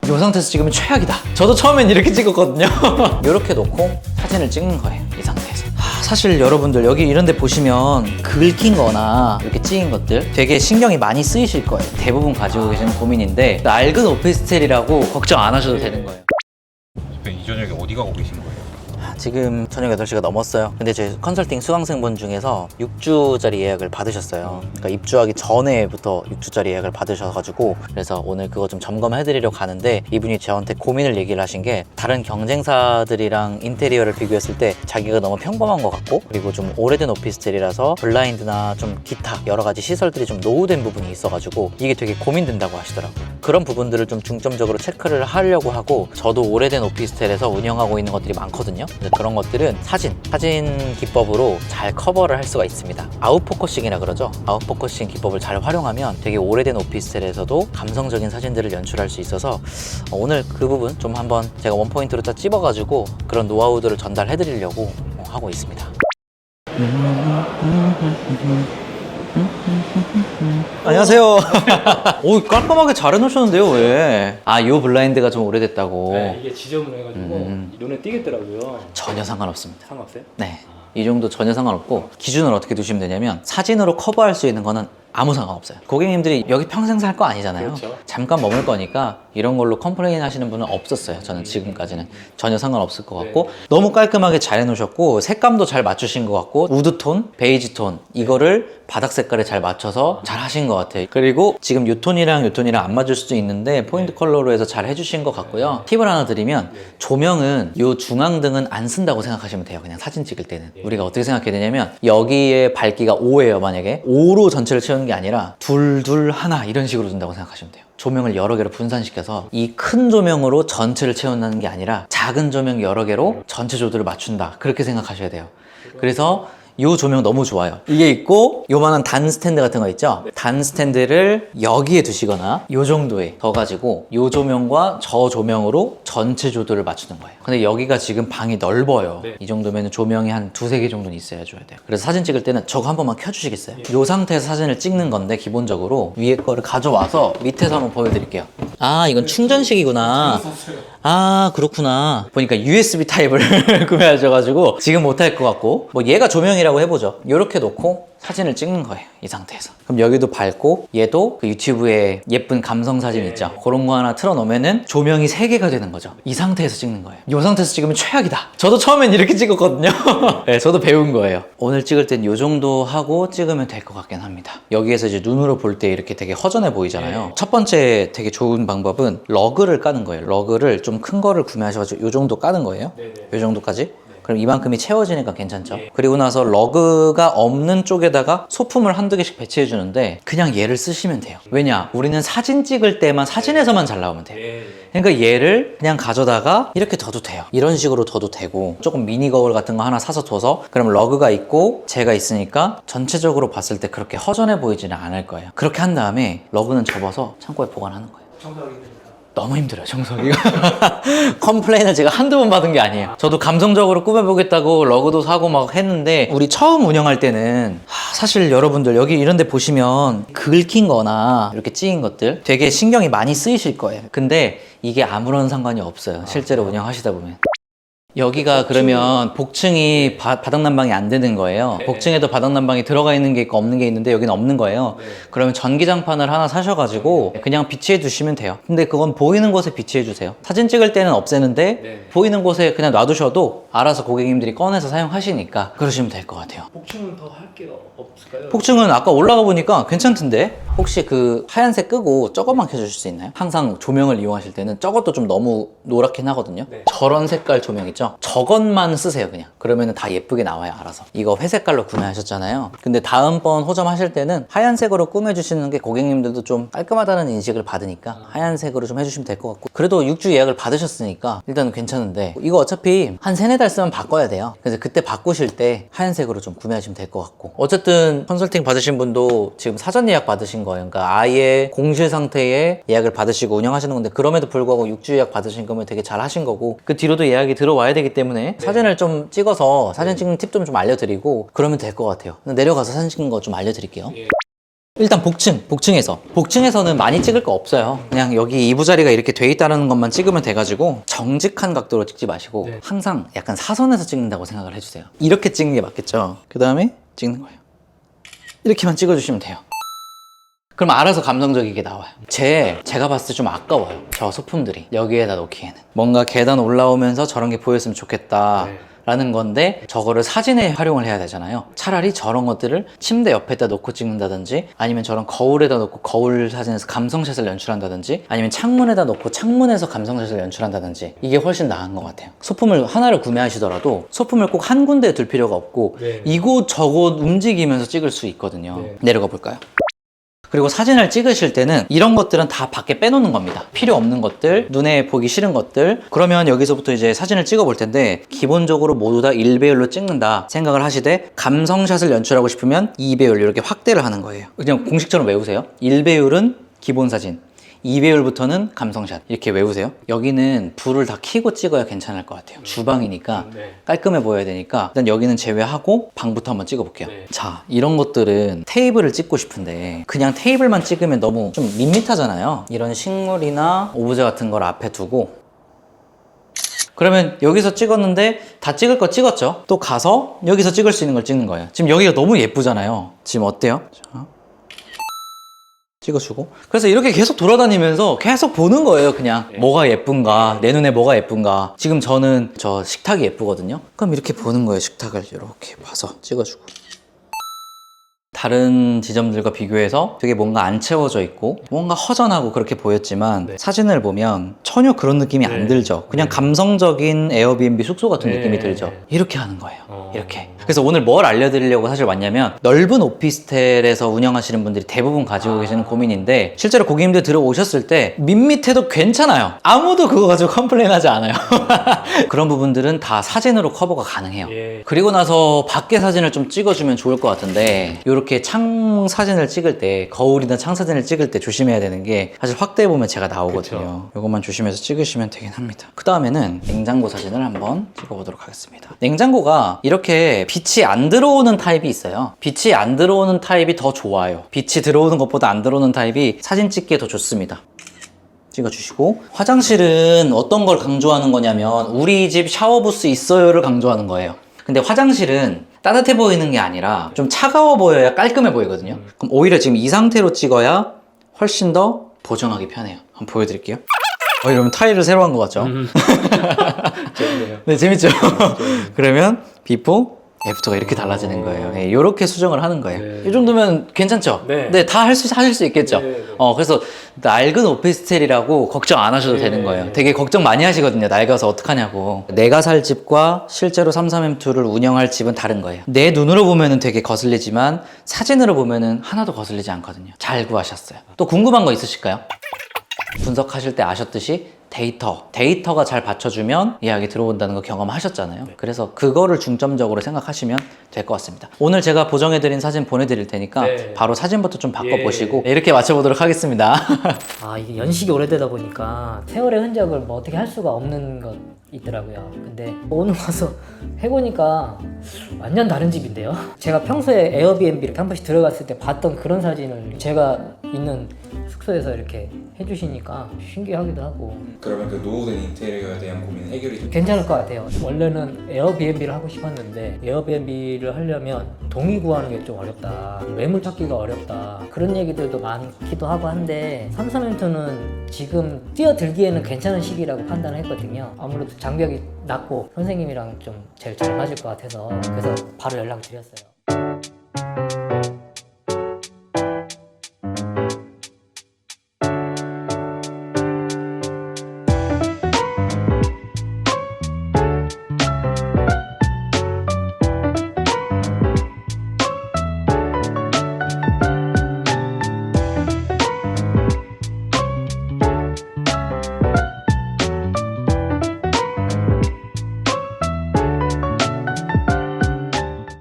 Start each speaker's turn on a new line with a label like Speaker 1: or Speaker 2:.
Speaker 1: 이 상태에서 찍으면 최악이다. 저도 처음엔 이렇게 찍었거든요. 이렇게 놓고 사진을 찍는 거예요, 이 상태에서. 사실 여러분들 여기 이런 데 보시면 긁힌 거나 이렇게 찌인 것들 되게 신경이 많이 쓰이실 거예요. 대부분 가지고 계시는 고민인데 낡은 오피스텔이라고 걱정 안 하셔도 되는 거예요.
Speaker 2: 이 저녁에 어디 가고 계신 거예요?
Speaker 1: 지금 저녁 8시가 넘었어요. 근데 제 컨설팅 수강생분 중에서 6주짜리 예약을 받으셨어요. 그러니까 입주하기 전에부터 6주짜리 예약을 받으셔가지고 그래서 오늘 그거 좀 점검해드리려고 가는데 이분이 저한테 고민을 얘기를 하신 게 다른 경쟁사들이랑 인테리어를 비교했을 때 자기가 너무 평범한 것 같고 그리고 좀 오래된 오피스텔이라서 블라인드나 좀 기타 여러 가지 시설들이 좀 노후된 부분이 있어가지고 이게 되게 고민된다고 하시더라고요. 그런 부분들을 좀 중점적으로 체크를 하려고 하고 저도 오래된 오피스텔에서 운영하고 있는 것들이 많거든요. 그런 것들은 사진 기법으로 잘 커버를 할 수가 있습니다. 아웃포커싱이라 그러죠. 아웃포커싱 기법을 잘 활용하면 되게 오래된 오피스텔에서도 감성적인 사진들을 연출할 수 있어서 오늘 그 부분 좀 한번 제가 원포인트로 딱 찝어가지고 그런 노하우들을 전달해 드리려고 하고 있습니다. 안녕하세요. 오, 깔끔하게 잘 해놓으셨는데요, 왜? 아, 요 블라인드가 좀 오래됐다고.
Speaker 3: 네, 이게 지저분해가지고 눈에 띄겠더라고요.
Speaker 1: 전혀 상관없습니다.
Speaker 3: 상관없어요?
Speaker 1: 네. 이 정도 전혀 상관없고 기준을 어떻게 두시면 되냐면 사진으로 커버할 수 있는 거는 아무 상관없어요. 고객님들이 여기 평생 살 거 아니잖아요.
Speaker 3: 그렇죠.
Speaker 1: 잠깐 머물 거니까 이런 걸로 컴플레인 하시는 분은 없었어요. 저는 지금까지는 전혀 상관없을 것 같고 너무 깔끔하게 잘 해놓으셨고 색감도 잘 맞추신 것 같고 우드톤, 베이지톤 이거를 바닥 색깔에 잘 맞춰서 잘 하신 것 같아요. 그리고 지금 요 톤이랑 안 맞을 수도 있는데 포인트 컬러로 해서 잘 해주신 것 같고요. 팁을 하나 드리면 조명은 요 중앙등은 안 쓴다고 생각하시면 돼요. 그냥 사진 찍을 때는. 우리가 어떻게 생각해야 되냐면 여기에 밝기가 5예요. 만약에 5로 전체를 채우는 게 아니라 둘, 하나 이런 식으로 둔다고 생각하시면 돼요. 조명을 여러 개로 분산시켜서 이 큰 조명으로 전체를 채운다는 게 아니라 작은 조명 여러 개로 전체 조도를 맞춘다. 그렇게 생각하셔야 돼요. 그래서 요 조명 너무 좋아요. 이게 있고 요만한 단 스탠드 같은 거 있죠? 단 스탠드를 여기에 두시거나 요 정도에 둬가지고 요 조명과 저 조명으로 전체 조도를 맞추는 거예요. 근데 여기가 지금 방이 넓어요. 이 정도면 조명이 한 두세 개 정도는 있어야 줘야 돼요. 그래서 사진 찍을 때는 저거 한 번만 켜주시겠어요? 요 상태에서 사진을 찍는 건데 기본적으로 위에 거를 가져와서 밑에서 한번 보여드릴게요. 아, 이건 충전식이구나. 아, 그렇구나. 보니까 USB 타입을 구매하셔가지고 지금 못할 것 같고 뭐 얘가 조명이라고 해보죠. 이렇게 놓고 사진을 찍는 거예요, 이 상태에서. 그럼 여기도 밝고 얘도 그 유튜브에 예쁜 감성 사진 있죠. 그런 거 하나 틀어놓으면은 조명이 3개가 되는 거죠. 이 상태에서 찍는 거예요. 이 상태에서 찍으면 최악이다. 저도 처음엔 이렇게 찍었거든요. 네, 저도 배운 거예요. 오늘 찍을 땐 이 정도 하고 찍으면 될 것 같긴 합니다. 여기에서 이제 눈으로 볼 때 이렇게 되게 허전해 보이잖아요. 첫 번째 되게 좋은 방법은 러그를 까는 거예요. 러그를 좀 큰 거를 구매하셔가지고 이 정도 까는 거예요. 이 정도까지. 그럼 이만큼이 채워지니까 괜찮죠. 그리고 나서 러그가 없는 쪽에다가 소품을 한두 개씩 배치해 주는데 그냥 얘를 쓰시면 돼요. 왜냐? 우리는 사진 찍을 때만 사진에서만 잘 나오면 돼요. 그러니까 얘를 그냥 가져다가 이렇게 둬도 돼요. 이런 식으로 둬도 되고 조금 미니 거울 같은 거 하나 사서 둬서 그럼 러그가 있고 제가 있으니까 전체적으로 봤을 때 그렇게 허전해 보이지는 않을 거예요. 그렇게 한 다음에 러그는 접어서 창고에 보관하는 거예요.
Speaker 3: 청소하기 힘듭니다.
Speaker 1: 너무 힘들어요, 청소하기가. 컴플레인을 제가 한두 번 받은 게 아니에요. 저도 감성적으로 꾸며보겠다고 러그도 사고 막 했는데 우리 처음 운영할 때는 사실 여러분들 여기 이런 데 보시면 긁힌 거나 이렇게 찌인 것들 되게 신경이 많이 쓰이실 거예요. 근데 이게 아무런 상관이 없어요, 실제로 운영하시다 보면. 여기가 그러면 복층이 바닥 난방이 안 되는 거예요. 복층에도 바닥 난방이 들어가 있는 게 있고 없는 게 있는데 여기는 없는 거예요. 그러면 전기장판을 하나 사셔가지고 그냥 비치해 두시면 돼요. 근데 그건 보이는 곳에 비치해 주세요. 사진 찍을 때는 없애는데 보이는 곳에 그냥 놔두셔도 알아서 고객님들이 꺼내서 사용하시니까 그러시면 될 것 같아요.
Speaker 3: 복층은 더 할 게 없을까요?
Speaker 1: 복층은 아까 올라가 보니까 괜찮던데? 혹시 그 하얀색 끄고 저것만 켜주실 수 있나요? 항상 조명을 이용하실 때는 저것도 좀 너무 노랗긴 하거든요. 저런 색깔 조명 있죠? 저것만 쓰세요, 그냥. 그러면 다 예쁘게 나와요, 알아서. 이거 회색깔로 구매하셨잖아요. 근데 다음번 호점하실 때는 하얀색으로 꾸며주시는 게 고객님들도 좀 깔끔하다는 인식을 받으니까 하얀색으로 좀 해주시면 될 것 같고, 그래도 6주 예약을 받으셨으니까 일단은 괜찮은데 이거 어차피 한 3-4달 쓰면 바꿔야 돼요. 그래서 그때 바꾸실 때 하얀색으로 좀 구매하시면 될 것 같고, 어쨌든 컨설팅 받으신 분도 지금 사전 예약 받으신 거예요. 그러니까 아예 공실 상태에 예약을 받으시고 운영하시는 건데, 그럼에도 불구하고 6주 예약 받으신 거면 되게 잘 하신 거고, 그 뒤로도 예약이 들어와야 되기 때문에 사진을 좀 찍어서 사진 찍는 팁 좀 알려드리고 그러면 될 것 같아요. 내려가서 사진 찍는 거 좀 알려드릴게요. 일단 복층에서는 많이 찍을 거 없어요. 그냥 여기 이부자리가 이렇게 돼 있다는 것만 찍으면 돼가지고 정직한 각도로 찍지 마시고
Speaker 3: 네.
Speaker 1: 항상 약간 사선에서 찍는다고 생각을 해주세요. 이렇게 찍는 게 맞겠죠. 그 다음에 찍는 거예요. 이렇게만 찍어주시면 돼요. 그럼 알아서 감성적이게 나와요. 제가 봤을 때 좀 아까워요. 저 소품들이 여기에다 놓기에는. 뭔가 계단 올라오면서 저런 게 보였으면 좋겠다.
Speaker 3: 네.
Speaker 1: 라는 건데 저거를 사진에 활용을 해야 되잖아요. 차라리 저런 것들을 침대 옆에다 놓고 찍는다든지 아니면 저런 거울에다 놓고 거울 사진에서 감성샷을 연출한다든지 아니면 창문에다 놓고 창문에서 감성샷을 연출한다든지 이게 훨씬 나은 것 같아요. 소품을 하나를 구매하시더라도 소품을 꼭 한 군데에 둘 필요가 없고
Speaker 3: 네.
Speaker 1: 이곳 저곳 움직이면서 찍을 수 있거든요.
Speaker 3: 네.
Speaker 1: 내려가 볼까요? 그리고 사진을 찍으실 때는 이런 것들은 다 밖에 빼놓는 겁니다. 필요 없는 것들, 눈에 보기 싫은 것들. 그러면 여기서부터 이제 사진을 찍어 볼 텐데 기본적으로 모두 다 1배율로 찍는다 생각을 하시되 감성샷을 연출하고 싶으면 2배율 이렇게 확대를 하는 거예요. 그냥 공식처럼 외우세요. 1배율은 기본 사진, 2배율부터는 감성샷 이렇게 외우세요. 여기는 불을 다 켜고 찍어야 괜찮을 것 같아요. 주방이니까
Speaker 3: 네.
Speaker 1: 깔끔해 보여야 되니까 일단 여기는 제외하고 방부터 한번 찍어 볼게요.
Speaker 3: 네.
Speaker 1: 자, 이런 것들은 테이블을 찍고 싶은데 그냥 테이블만 찍으면 너무 좀 밋밋하잖아요. 이런 식물이나 오브제 같은 걸 앞에 두고 그러면 여기서 찍었는데 다 찍을 거 찍었죠? 또 가서 여기서 찍을 수 있는 걸 찍는 거예요. 지금 여기가 너무 예쁘잖아요. 지금 어때요? 자. 찍어주고 그래서 이렇게 계속 돌아다니면서 계속 보는 거예요. 그냥 뭐가 예쁜가, 내 눈에 뭐가 예쁜가. 지금 저는 저 식탁이 예쁘거든요. 그럼 이렇게 보는 거예요. 식탁을 이렇게 봐서 찍어주고 다른 지점들과 비교해서 되게 뭔가 안 채워져 있고 뭔가 허전하고 그렇게 보였지만
Speaker 3: 네.
Speaker 1: 사진을 보면 전혀 그런 느낌이 안 들죠. 그냥 감성적인 에어비앤비 숙소 같은
Speaker 3: 네.
Speaker 1: 느낌이 들죠. 이렇게 하는 거예요.
Speaker 3: 어.
Speaker 1: 이렇게. 그래서 오늘 뭘 알려드리려고 사실 왔냐면 넓은 오피스텔에서 운영하시는 분들이 대부분 가지고 계시는 고민인데 실제로 고객님들 들어오셨을 때 밋밋해도 괜찮아요. 아무도 그거 가지고 컴플레인하지 않아요. 그런 부분들은 다 사진으로 커버가 가능해요.
Speaker 3: 예.
Speaker 1: 그리고 나서 밖에 사진을 좀 찍어주면 좋을 것 같은데 이렇게 창 사진을 찍을 때 거울이나 창 사진을 찍을 때 조심해야 되는 게 사실 확대해보면 제가 나오거든요. 이것만 조심해서 찍으시면 되긴 합니다. 그 다음에는 냉장고 사진을 한번 찍어보도록 하겠습니다. 냉장고가 이렇게 빛이 안 들어오는 타입이 있어요. 빛이 안 들어오는 타입이 더 좋아요. 빛이 들어오는 것보다 안 들어오는 타입이 사진 찍기에 더 좋습니다. 찍어주시고 화장실은 어떤 걸 강조하는 거냐면 우리 집 샤워부스 있어요를 강조하는 거예요. 근데 화장실은 따뜻해 보이는 게 아니라 좀 차가워 보여야 깔끔해 보이거든요. 그럼 오히려 지금 이 상태로 찍어야 훨씬 더 보정하기 편해요. 한번 보여드릴게요. 이러면 타일을 새로 한 것 같죠?
Speaker 3: 재밌네요.
Speaker 1: 네, 재밌죠? 그러면 비포, 애프터가 이렇게 달라지는 거예요. 네, 이렇게 수정을 하는 거예요.
Speaker 3: 네.
Speaker 1: 이 정도면 괜찮죠?
Speaker 3: 네.
Speaker 1: 다 하실 수 있겠죠?
Speaker 3: 네, 네.
Speaker 1: 그래서 낡은 오피스텔이라고 걱정 안 하셔도
Speaker 3: 네.
Speaker 1: 되는 거예요. 되게 걱정 많이 하시거든요. 낡아서 어떡하냐고. 내가 살 집과 실제로 33M2를 운영할 집은 다른 거예요. 내 눈으로 보면은 되게 거슬리지만 사진으로 보면은 하나도 거슬리지 않거든요. 잘 구하셨어요. 또 궁금한 거 있으실까요? 분석하실 때 아셨듯이 데이터가 잘 받쳐주면 예약이 들어온다는 거 경험하셨잖아요. 그래서 그거를 중점적으로 생각하시면 될 것 같습니다. 오늘 제가 보정해드린 사진 보내드릴 테니까
Speaker 3: 네.
Speaker 1: 바로 사진부터 좀 바꿔보시고
Speaker 3: 예.
Speaker 1: 이렇게 맞춰보도록 하겠습니다.
Speaker 4: 아, 이게 연식이 오래되다 보니까 세월의 흔적을 뭐 어떻게 할 수가 없는 것 있더라고요. 근데 오늘 와서 해보니까 완전 다른 집인데요. 제가 평소에 에어비앤비를 한 번씩 들어갔을 때 봤던 그런 사진을 제가 있는 숙소에서 이렇게 해주시니까 신기하기도 하고
Speaker 5: 그러면 그 노후된 인테리어에 대한 고민 해결이 좀
Speaker 4: 괜찮을 것 같아요. 원래는 에어비앤비를 하고 싶었는데 에어비앤비를 하려면 동의 구하는 게 좀 어렵다, 매물 찾기가 어렵다, 그런 얘기들도 많기도 하고 한데 삼삼엠토는 지금 뛰어들기에는 괜찮은 시기라고 판단을 했거든요. 아무래도 장벽이 낮고 선생님이랑 좀 제일 잘 맞을 것 같아서 그래서 바로 연락을 드렸어요.